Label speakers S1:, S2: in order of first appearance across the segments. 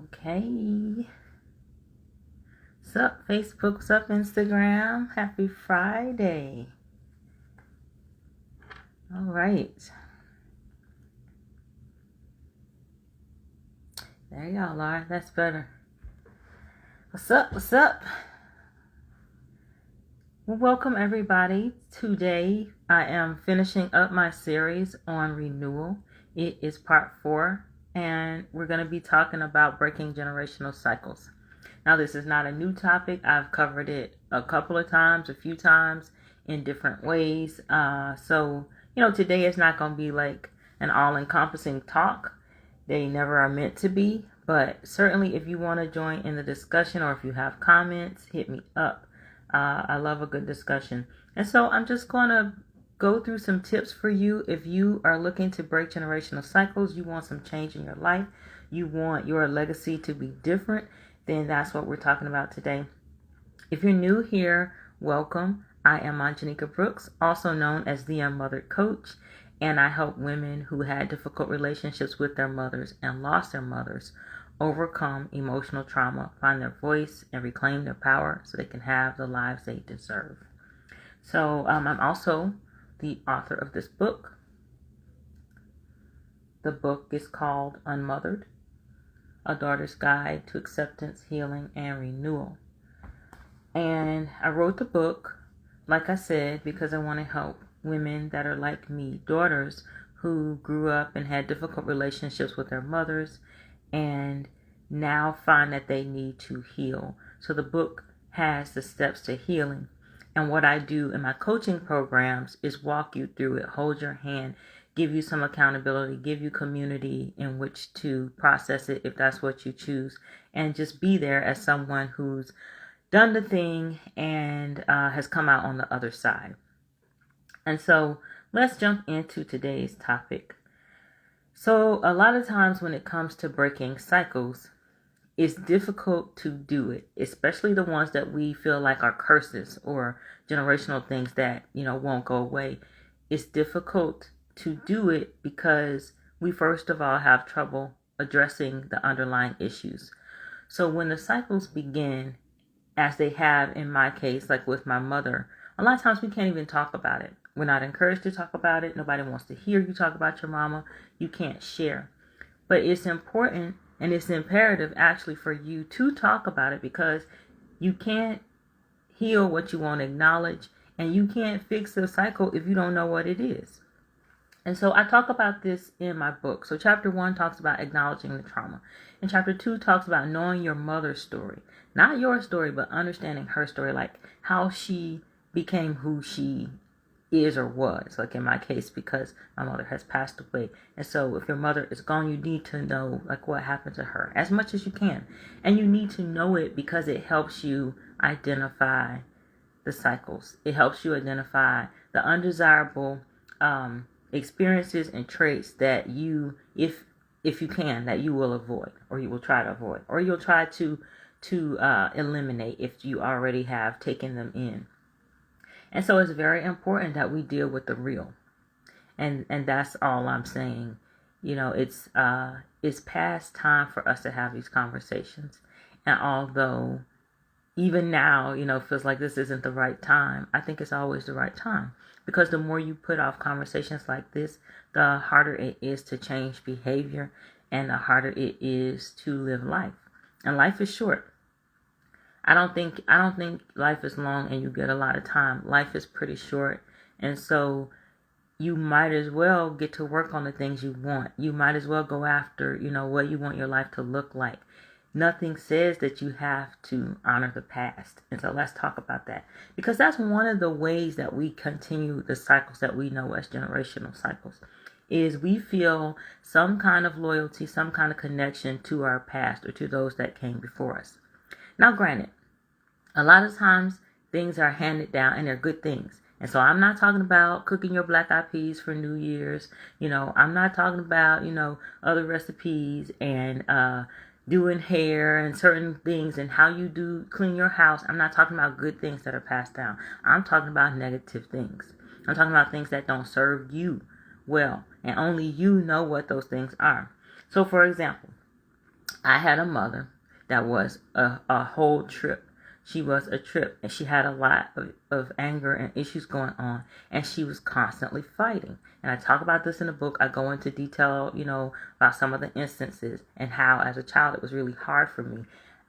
S1: Okay. What's up, Facebook? What's up, Instagram? Happy Friday. All right. There y'all are. That's better. What's up? What's up? Well, welcome, everybody. Today, I am finishing up my series on Renewal. It is part 4, and we're going to be talking about breaking generational cycles. Now, this is not a new topic. I've covered it a couple of times, a few times in different ways. So, today is not going to be like an all-encompassing talk. They never are meant to be. But certainly if you want to join in the discussion or if you have comments, hit me up. I love a good discussion. And so I'm just going to go through some tips for you. If you are looking to break generational cycles, you want some change in your life, you want your legacy to be different, then that's what we're talking about today. If you're new here, welcome. I am onjeinikab, also known as the unmothered coach, and I help women who had difficult relationships with their mothers and lost their mothers overcome emotional trauma, find their voice, and reclaim their power so they can have the lives they deserve. So I'm also the author of this book. The book is called Unmothered, A Daughter's Guide to Acceptance, Healing, and Renewal. And I wrote the book, like I said, because I want to help women that are like me, daughters who grew up and had difficult relationships with their mothers and now find that they need to heal. So the book has the steps to healing. And what I do in my coaching programs is walk you through it, hold your hand, give you some accountability, give you community in which to process it if that's what you choose, and just be there as someone who's done the thing and has come out on the other side. And so let's jump into today's topic. So a lot of times when it comes to breaking cycles, it's difficult to do it, especially the ones that we feel like are curses or generational things that, won't go away. It's difficult to do it because we first of all have trouble addressing the underlying issues. So when the cycles begin, as they have in my case, like with my mother, a lot of times we can't even talk about it. We're not encouraged to talk about it. Nobody wants to hear you talk about your mama. You can't share. But it's important and it's imperative actually for you to talk about it, because you can't heal what you won't acknowledge, and you can't fix the cycle if you don't know what it is. And so I talk about this in my book. So chapter 1 talks about acknowledging the trauma. And chapter 2 talks about knowing your mother's story. Not your story, but understanding her story, like how she became who she is or was, like in my case, because my mother has passed away. And so if your mother is gone, you need to know like what happened to her as much as you can. And you need to know it because it helps you identify the cycles. It helps you identify the undesirable experiences and traits that you, if you can, that you will avoid, or you will try to avoid, or you'll try to eliminate if you already have taken them in. And so it's very important that we deal with the real. And that's all I'm saying. It's past time for us to have these conversations. And although even now, it feels like this isn't the right time, I think it's always the right time. Because the more you put off conversations like this, the harder it is to change behavior and the harder it is to live life. And life is short. I don't think life is long and you get a lot of time. Life is pretty short. And so you might as well get to work on the things you want. You might as well go after, what you want your life to look like. Nothing says that you have to honor the past. And so let's talk about that. Because that's one of the ways that we continue the cycles that we know as generational cycles, is we feel some kind of loyalty, some kind of connection to our past or to those that came before us. Now, granted, a lot of times things are handed down and they're good things. And so I'm not talking about cooking your black eyed peas for New Year's. I'm not talking about, other recipes and doing hair and certain things and how you do clean your house. I'm not talking about good things that are passed down. I'm talking about negative things. I'm talking about things that don't serve you well. And only you know what those things are. So, for example, I had a mother that was a whole trip. She was a trip, and she had a lot of anger and issues going on, and she was constantly fighting. And I talk about this in the book. I go into detail, about some of the instances and how, as a child, it was really hard for me.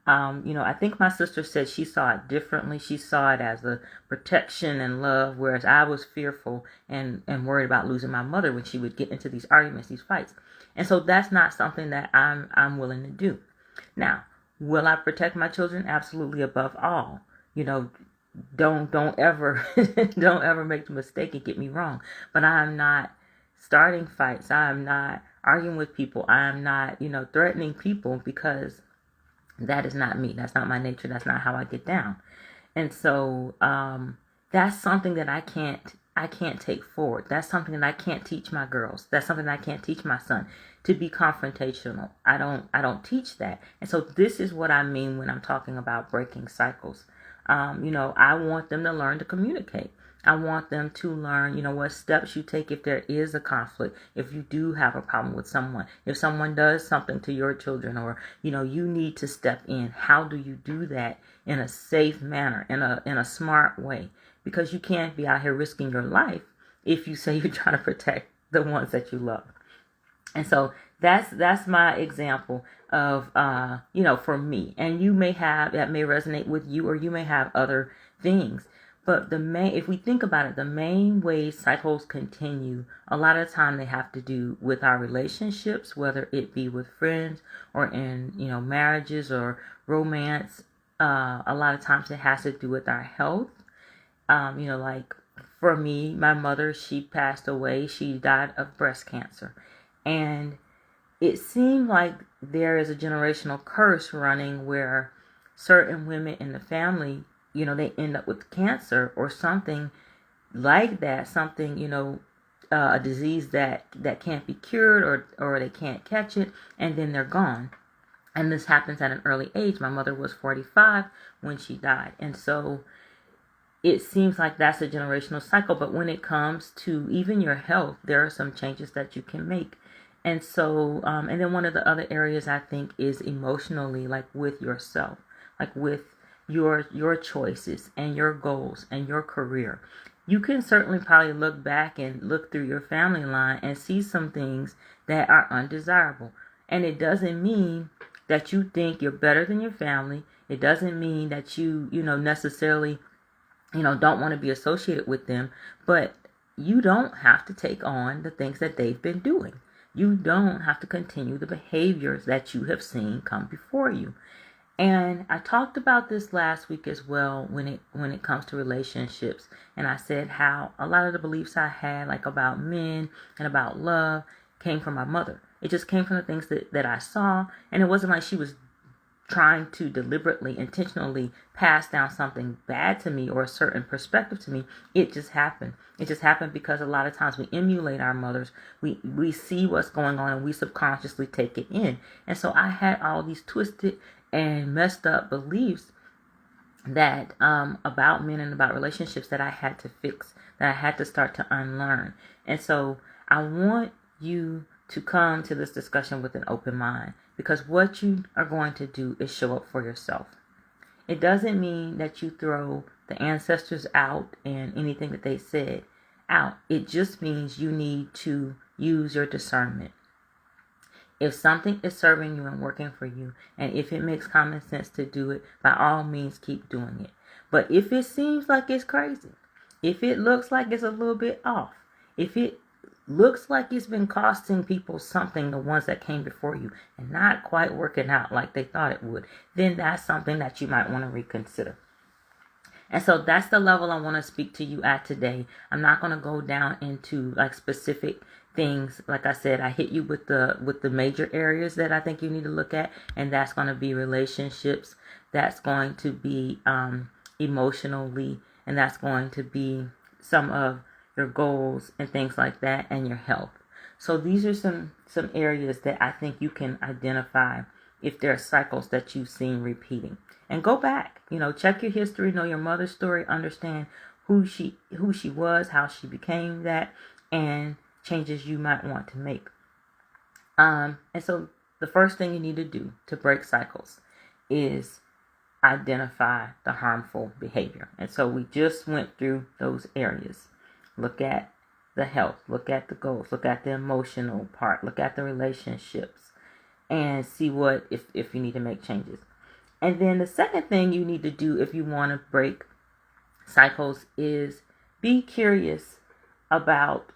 S1: I think my sister said she saw it differently. She saw it as a protection and love, whereas I was fearful and worried about losing my mother when she would get into these arguments, these fights. And so that's not something that I'm willing to do. Now, will I protect my children? Absolutely, above all. Don't ever don't ever make the mistake and get me wrong. But I'm not starting fights. I'm not arguing with people. I'm not, threatening people, because that is not me. That's not my nature. That's not how I get down. And so that's something that I can't take forward. That's something that I can't teach my girls. That's something that I can't teach my son, to be confrontational. I don't teach that. And so this is what I mean when I'm talking about breaking cycles. I want them to learn to communicate. I want them to learn, what steps you take if there is a conflict, if you do have a problem with someone, if someone does something to your children, or, you need to step in. How do you do that in a safe manner, in a smart way? Because you can't be out here risking your life if you say you're trying to protect the ones that you love. And so that's my example of, for me. And that may resonate with you, or you may have other things. But if we think about it, the main ways cycles continue, a lot of the time they have to do with our relationships, whether it be with friends or in, marriages or romance. A lot of times it has to do with our health. Like for me, my mother, she passed away. She died of breast cancer. And it seemed like there is a generational curse running where certain women in the family, they end up with cancer or something like that, something, a disease that can't be cured, or they can't catch it, and then they're gone. And this happens at an early age. My mother was 45 when she died. And so it seems like that's a generational cycle. But when it comes to even your health, there are some changes that you can make. And so, and then one of the other areas I think is emotionally, like with yourself, like with your choices and your goals and your career. You can certainly probably look back and look through your family line and see some things that are undesirable. And it doesn't mean that you think you're better than your family. It doesn't mean that you necessarily, don't want to be associated with them. But you don't have to take on the things that they've been doing. You don't have to continue the behaviors that you have seen come before you. And I talked about this last week as well when it comes to relationships. And I said how a lot of the beliefs I had, like about men and about love, came from my mother. It just came from the things that I saw. And it wasn't like she was trying to deliberately, intentionally pass down something bad to me or a certain perspective to me. It just happened. It just happened because a lot of times we emulate our mothers. We see what's going on and we subconsciously take it in. And so I had all these twisted and messed up beliefs that about men and about relationships that I had to fix, that I had to start to unlearn. And so I want you to come to this discussion with an open mind, because what you are going to do is show up for yourself. It doesn't mean that you throw the ancestors out and anything that they said out. It just means you need to use your discernment. If something is serving you and working for you, and if it makes common sense to do it, by all means keep doing it. But if it seems like it's crazy, if it looks like it's a little bit off, if it looks like it's been costing people something, the ones that came before you, and not quite working out like they thought it would, then that's something that you might want to reconsider. And so that's the level I want to speak to you at today. I'm not going to go down into like specific things. Like I said, I hit you with the major areas that I think you need to look at, and that's going to be relationships, that's going to be emotionally, and that's going to be some of your goals and things like that, and your health. So these are some areas that I think you can identify if there are cycles that you've seen repeating. And go back, check your history, know your mother's story, understand who she was, how she became that, and changes you might want to make. And so the first thing you need to do to break cycles is identify the harmful behavior. And so we just went through those areas. Look at the health, look at the goals, look at the emotional part, look at the relationships, and see what if you need to make changes. And then the second thing you need to do if you want to break cycles is be curious about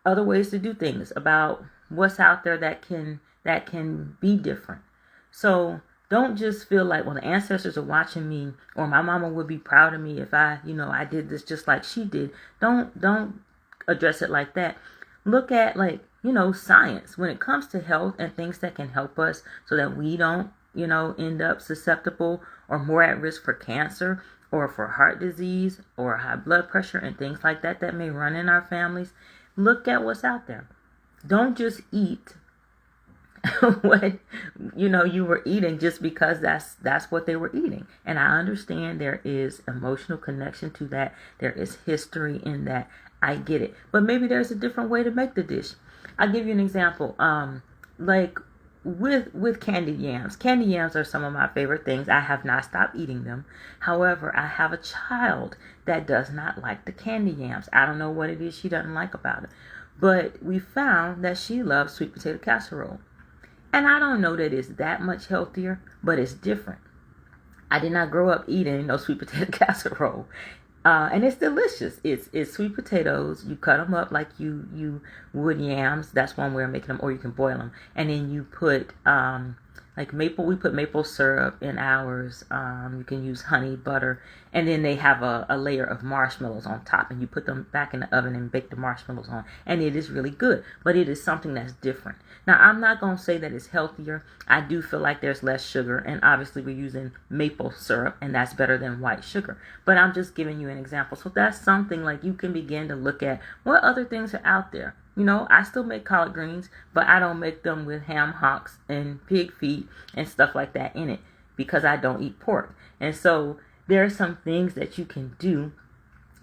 S1: other ways to do things, about what's out there that can be different. So don't just feel like, well, the ancestors are watching me, or my mama would be proud of me if I did this just like she did. Don't address it like that. Look at science when it comes to health and things that can help us so that we don't, end up susceptible or more at risk for cancer or for heart disease or high blood pressure and things like that may run in our families. Look at what's out there. Don't just eat what you were eating just because that's what they were eating. And I understand there is emotional connection to that. There is history in that. I get it. But maybe there's a different way to make the dish. I'll give you an example. Like with candied yams. Candied yams are some of my favorite things. I have not stopped eating them. However, I have a child that does not like the candied yams. I don't know what it is she doesn't like about it. But we found that she loves sweet potato casserole. And I don't know that it's that much healthier, but it's different. I did not grow up eating no sweet potato casserole. And it's delicious. It's sweet potatoes. You cut them up like you would yams. That's one way of making them, or you can boil them. And then you put we put maple syrup in ours. You can use honey, butter, and then they have a layer of marshmallows on top, and you put them back in the oven and bake the marshmallows on, and it is really good. But it is something that's different. Now, I'm not going to say that it's healthier. I do feel like there's less sugar, and obviously we're using maple syrup, and that's better than white sugar. But I'm just giving you an example. So that's something like you can begin to look at what other things are out there. I still make collard greens, but I don't make them with ham hocks and pig feet and stuff like that in it because I don't eat pork. And so there are some things that you can do,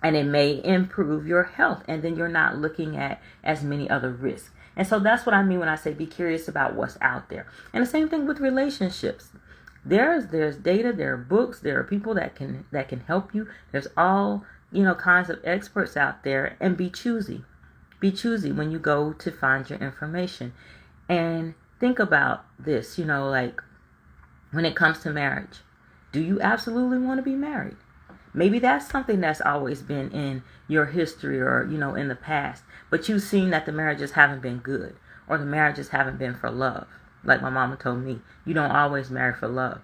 S1: and it may improve your health, and then you're not looking at as many other risks. And so that's what I mean when I say be curious about what's out there. And the same thing with relationships. There's data, there are books, there are people that can help you. There's all kinds of experts out there, and be choosy. Be choosy when you go to find your information. And think about this, like when it comes to marriage. Do you absolutely want to be married? Maybe that's something that's always been in your history or, in the past. But you've seen that the marriages haven't been good, or the marriages haven't been for love. Like my mama told me, you don't always marry for love.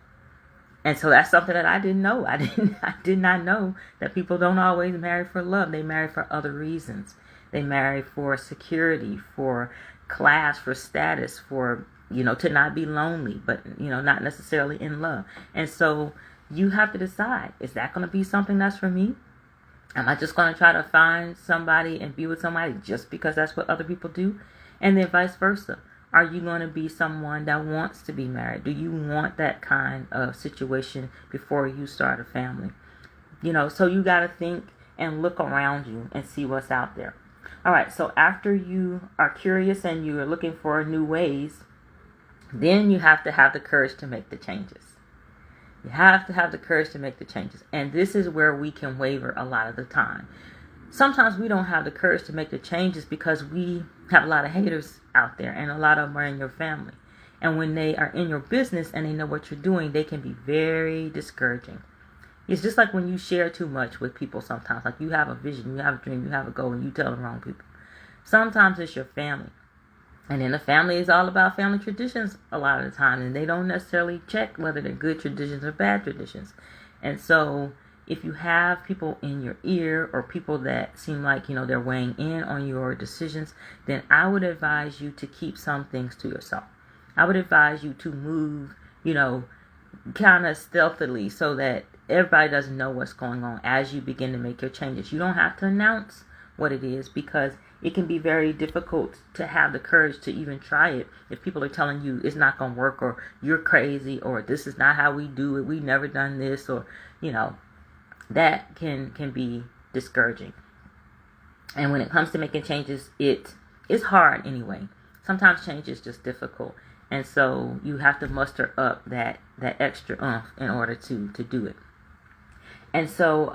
S1: And so that's something that I didn't know. I did not know that people don't always marry for love. They marry for other reasons. They marry for security, for class, for status, for, to not be lonely, but, not necessarily in love. And so you have to decide, is that going to be something that's for me? Am I just going to try to find somebody and be with somebody just because that's what other people do? And then vice versa. Are you going to be someone that wants to be married? Do you want that kind of situation before you start a family? So you got to think and look around you and see what's out there. All right, so after you are curious and you are looking for new ways, then you have to have the courage to make the changes. You have to have the courage to make the changes. And this is where we can waver a lot of the time. Sometimes we don't have the courage to make the changes because we have a lot of haters out there, and a lot of them are in your family. And when they are in your business and they know what you're doing, they can be very discouraging. It's just like when you share too much with people sometimes. Like you have a vision, you have a dream, you have a goal, and you tell the wrong people. Sometimes it's your family. And then the family is all about family traditions a lot of the time. And they don't necessarily check whether they're good traditions or bad traditions. And so if you have people in your ear or people that seem like, they're weighing in on your decisions, then I would advise you to keep some things to yourself. I would advise you to move, kind of stealthily so that everybody doesn't know what's going on as you begin to make your changes. You don't have to announce what it is because it can be very difficult to have the courage to even try it if people are telling you it's not going to work, or you're crazy, or this is not how we do it, we've never done this, or, that can be discouraging. And when it comes to making changes, it is hard anyway. Sometimes change is just difficult. And so you have to muster up that extra oomph in order to do it. And so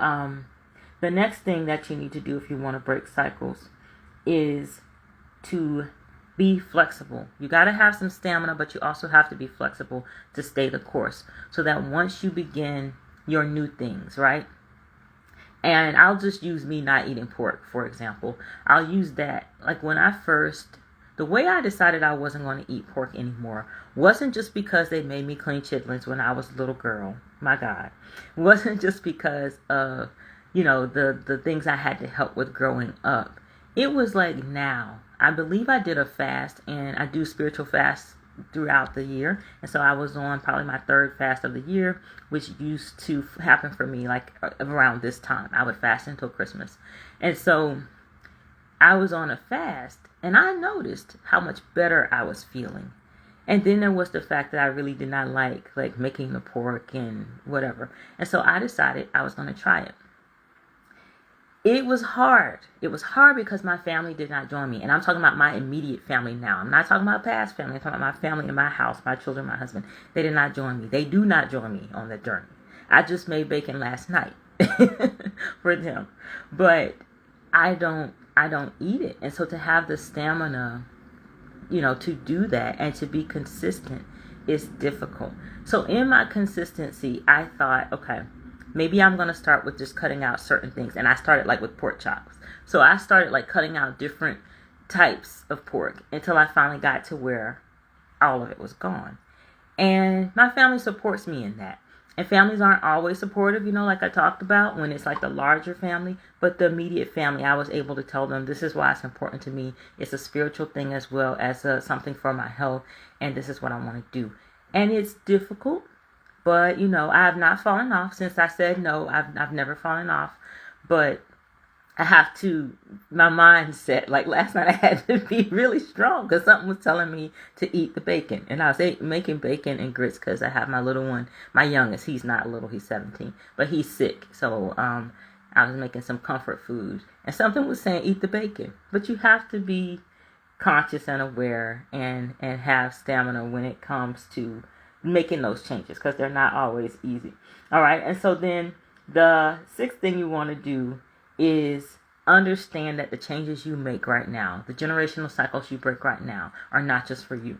S1: the next thing that you need to do if you want to break cycles is to be flexible. You got to have some stamina, but you also have to be flexible to stay the course, so that once you begin your new things, right? And I'll just use me not eating pork, for example. I'll use that. Like when I first, the way I decided I wasn't going to eat pork anymore wasn't just because they made me clean chitlins when I was a little girl. My God. It wasn't just because of, the things I had to help with growing up. It was like now. I believe I did a fast, and I do spiritual fasts throughout the year. And so I was on probably my third fast of the year, which used to happen for me like around this time. I would fast until Christmas. And so I was on a fast, and I noticed how much better I was feeling. And then there was the fact that I really did not like making the pork and whatever. And so I decided I was going to try it. It was hard. It was hard because my family did not join me. And I'm talking about my immediate family now. I'm not talking about past family. I'm talking about my family in my house, my children, my husband. They did not join me. They do not join me on the journey. I just made bacon last night for them. But I don't eat it. And so to have the stamina, to do that and to be consistent is difficult. So in my consistency, I thought, okay, maybe I'm going to start with just cutting out certain things. And I started with pork chops. So I started cutting out different types of pork until I finally got to where all of it was gone. And my family supports me in that. And families aren't always supportive, like I talked about, when it's the larger family. But the immediate family, I was able to tell them, this is why it's important to me. It's a spiritual thing as well as something for my health. And this is what I want to do. And it's difficult. But, I have not fallen off since I said no. I've never fallen off. But I have to, my mindset, last night I had to be really strong because something was telling me to eat the bacon. And I was making bacon and grits because I have my little one, my youngest. He's not little, he's 17. But he's sick. So I was making some comfort food. And something was saying, eat the bacon. But you have to be conscious and aware and have stamina when it comes to making those changes, because they're not always easy. All right. And so then the sixth thing you want to do is understand that the changes you make right now, the generational cycles you break right now, are not just for you.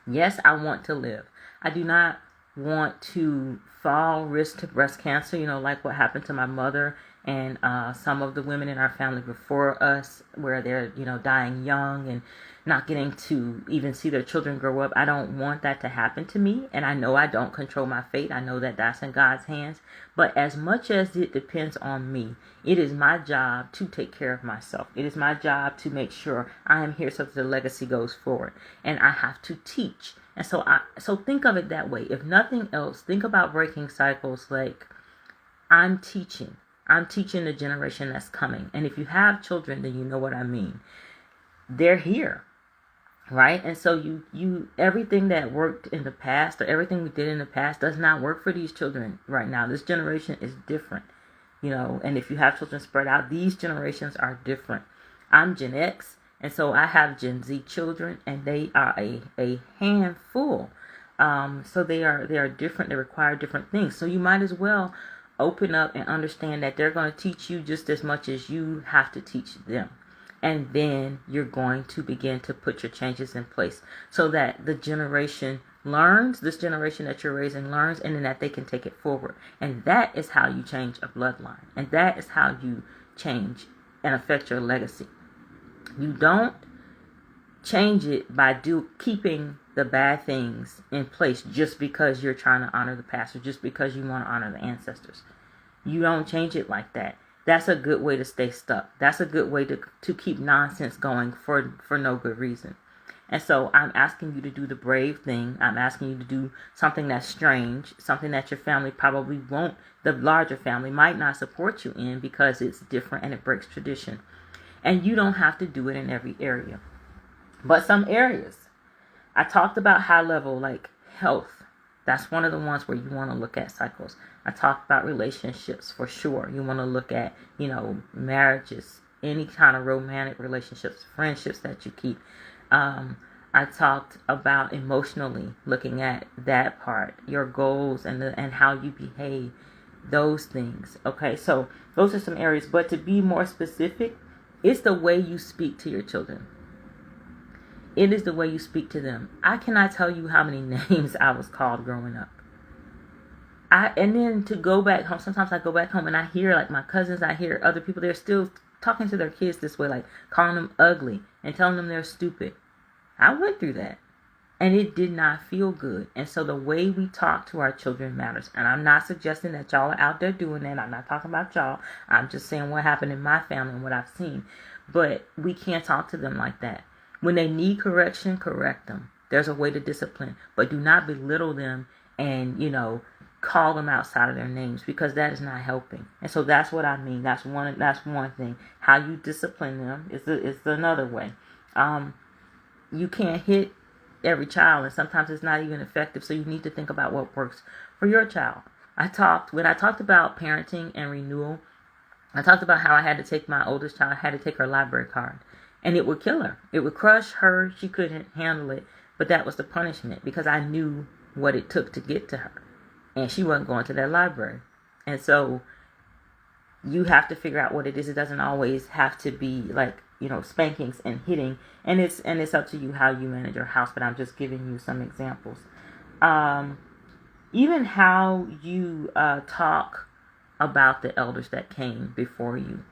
S1: Yes, I want to live. I do not want to fall risk to breast cancer, like what happened to my mother and some of the women in our family before us, where they're, dying young and not getting to even see their children grow up. I don't want that to happen to me. And I know I don't control my fate. I know that that's in God's hands. But as much as it depends on me, it is my job to take care of myself. It is my job to make sure I am here so that the legacy goes forward. And I have to teach. And so think of it that way. If nothing else, think about breaking cycles like I'm teaching. I'm teaching the generation that's coming. And if you have children, then you know what I mean. They're here. Right? And so you everything that worked in the past, or everything we did in the past, does not work for these children right now. This generation is different, and if you have children spread out, these generations are different. I'm Gen X, and so I have Gen Z children, and they are a handful. So they are different. They require different things. So you might as well open up and understand that they're going to teach you just as much as you have to teach them. And then you're going to begin to put your changes in place so that the generation learns, this generation that you're raising learns, and then that they can take it forward. And that is how you change a bloodline. And that is how you change and affect your legacy. You don't change it by keeping the bad things in place just because you're trying to honor the past or just because you want to honor the ancestors. You don't change it like that. That's a good way to stay stuck. That's a good way to keep nonsense going for no good reason. And so I'm asking you to do the brave thing. I'm asking you to do something that's strange, something that your family probably won't, the larger family might not support you in because it's different and it breaks tradition. And you don't have to do it in every area. But some areas. I talked about high level, like health. That's one of the ones where you want to look at cycles. I talked about relationships for sure. You want to look at, marriages, any kind of romantic relationships, friendships that you keep. I talked about emotionally looking at that part, your goals and how you behave, those things. Okay, so those are some areas. But to be more specific, it's the way you speak to your children. It is the way you speak to them. I cannot tell you how many names I was called growing up. And then to go back home, sometimes I go back home and I hear like my cousins, I hear other people, they're still talking to their kids this way, like calling them ugly and telling them they're stupid. I went through that and it did not feel good. And so the way we talk to our children matters. And I'm not suggesting that y'all are out there doing that. I'm not talking about y'all. I'm just saying what happened in my family and what I've seen. But we can't talk to them like that. When they need correction, correct them. There's a way to discipline, but do not belittle them and, call them outside of their names, because that is not helping. And so that's what I mean. That's one thing. How you discipline them is another way. You can't hit every child, and sometimes it's not even effective. So you need to think about what works for your child. When I talked about parenting and renewal, I talked about how I had to take my oldest child, I had to take her library card. And it would kill her. It would crush her. She couldn't handle it. But that was the punishment, because I knew what it took to get to her. And she wasn't going to that library. And so you have to figure out what it is. It doesn't always have to be like, spankings and hitting. And it's up to you how you manage your house. But I'm just giving you some examples. Even how you talk about the elders that came before you.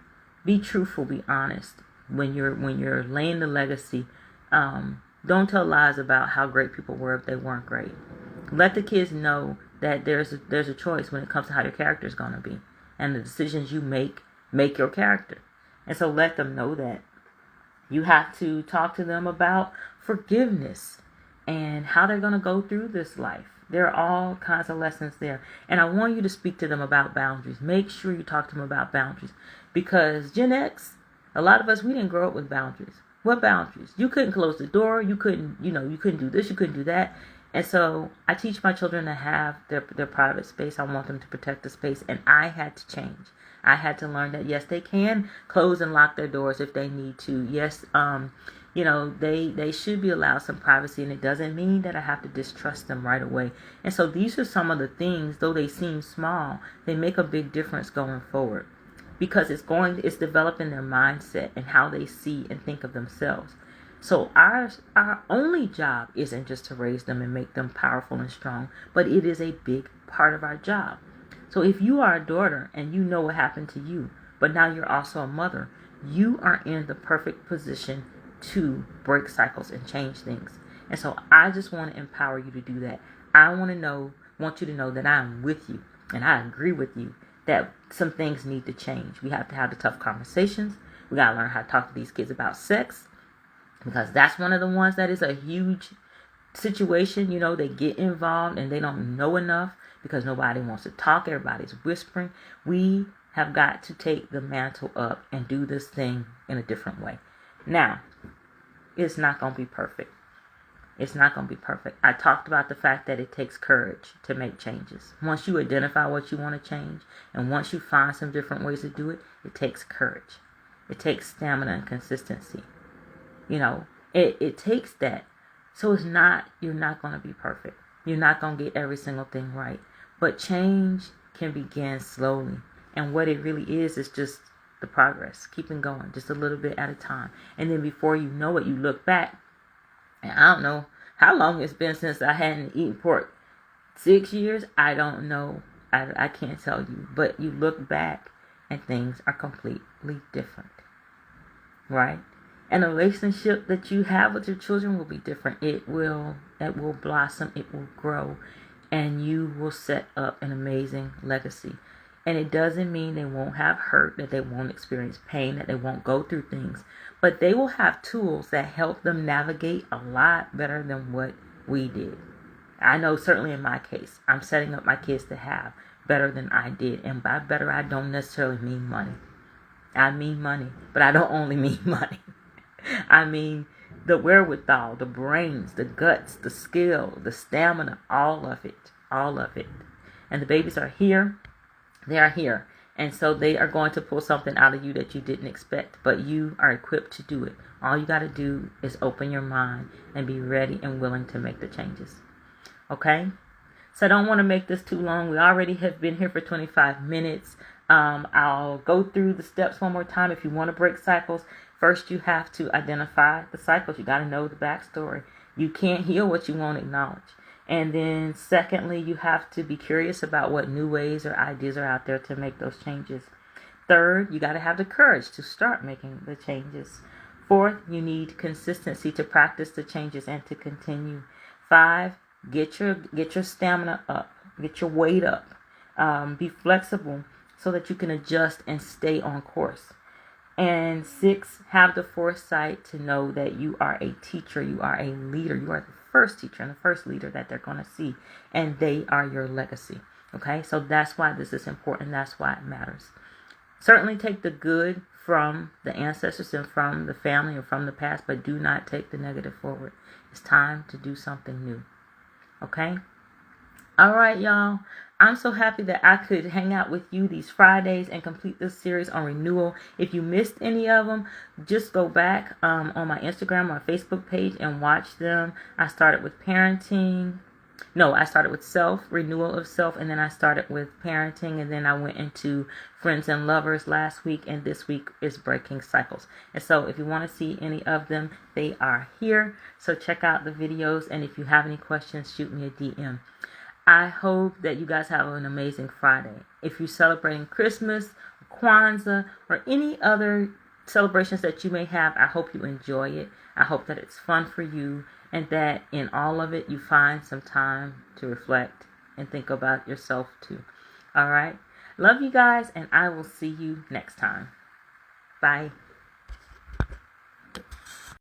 S1: Be truthful. Be honest. When you're laying the legacy, don't tell lies about how great people were if they weren't great. Let the kids know that there's a choice when it comes to how your character is going to be, and the decisions you make your character. And so let them know that. You have to talk to them about forgiveness and how they're going to go through this life. There are all kinds of lessons there. And I want you to speak to them about boundaries. Make sure you talk to them about boundaries, because Gen X, a lot of us, we didn't grow up with boundaries. What boundaries? You couldn't close the door. You couldn't, you couldn't do this. You couldn't do that. And so I teach my children to have their private space. I want them to protect the space. And I had to change. I had to learn that, yes, they can close and lock their doors if they need to. Yes, they should be allowed some privacy. And it doesn't mean that I have to distrust them right away. And so these are some of the things, though they seem small, they make a big difference going forward. Because it's developing their mindset and how they see and think of themselves. So our only job isn't just to raise them and make them powerful and strong, but it is a big part of our job. So if you are a daughter and you know what happened to you, but now you're also a mother, you are in the perfect position to break cycles and change things. And so I just want to empower you to do that. I want you to know that I'm with you and I agree with you that some things need to change. We have to have the tough conversations. We got to learn how to talk to these kids about sex, because that's one of the ones that is a huge situation. They get involved and they don't know enough because nobody wants to talk. Everybody's whispering. We have got to take the mantle up and do this thing in a different way. Now, it's not going to be perfect. It's not going to be perfect. I talked about the fact that it takes courage to make changes. Once you identify what you want to change, and once you find some different ways to do it, it takes courage. It takes stamina and consistency. It takes that. So you're not going to be perfect. You're not going to get every single thing right. But change can begin slowly. And what it really is just the progress. Keeping going just a little bit at a time. And then before you know it, you look back. And I don't know how long it's been since I hadn't eaten pork. 6 years? I don't know. I can't tell you. But you look back and things are completely different. Right? And the relationship that you have with your children will be different. It will blossom. It will grow. And you will set up an amazing legacy. And it doesn't mean they won't have hurt, that they won't experience pain, that they won't go through things. But they will have tools that help them navigate a lot better than what we did. I know certainly in my case, I'm setting up my kids to have better than I did. And by better, I don't necessarily mean money. I mean money, but I don't only mean money. I mean the wherewithal, the brains, the guts, the skill, the stamina, all of it. And the babies are here. They are here. And so they are going to pull something out of you that you didn't expect, but you are equipped to do it. All you got to do is open your mind and be ready and willing to make the changes. Okay? So I don't want to make this too long. We already have been here for 25 minutes. I'll go through the steps one more time. If you want to break cycles, first you have to identify the cycles. You got to know the backstory. You can't heal what you won't acknowledge. And then secondly, you have to be curious about what new ways or ideas are out there to make those changes. Third, you got to have the courage to start making the changes. Fourth, you need consistency to practice the changes and to continue. 5, get your stamina up, get your weight up. Be flexible so that you can adjust and stay on course. And 6, have the foresight to know that you are a teacher, you are a leader, you are the first teacher and the first leader that they're going to see, and they are your legacy. Okay, so that's why this is important. That's why it matters. Certainly take the good from the ancestors and from the family or from the past, but do not take the negative forward. It's time to do something new. Okay? All right, y'all. I'm so happy that I could hang out with you these Fridays and complete this series on renewal. If you missed any of them, just go back on my Instagram or Facebook page and watch them. I started with parenting. No, I started with self, renewal of self, and then I started with parenting, and then I went into friends and lovers last week, and this week is breaking cycles. And so if you want to see any of them, they are here. So check out the videos, and if you have any questions, shoot me a DM. I hope that you guys have an amazing Friday. If you're celebrating Christmas, Kwanzaa, or any other celebrations that you may have, I hope you enjoy it. I hope that it's fun for you and that in all of it you find some time to reflect and think about yourself too. All right? Love you guys, and I will see you next time. Bye.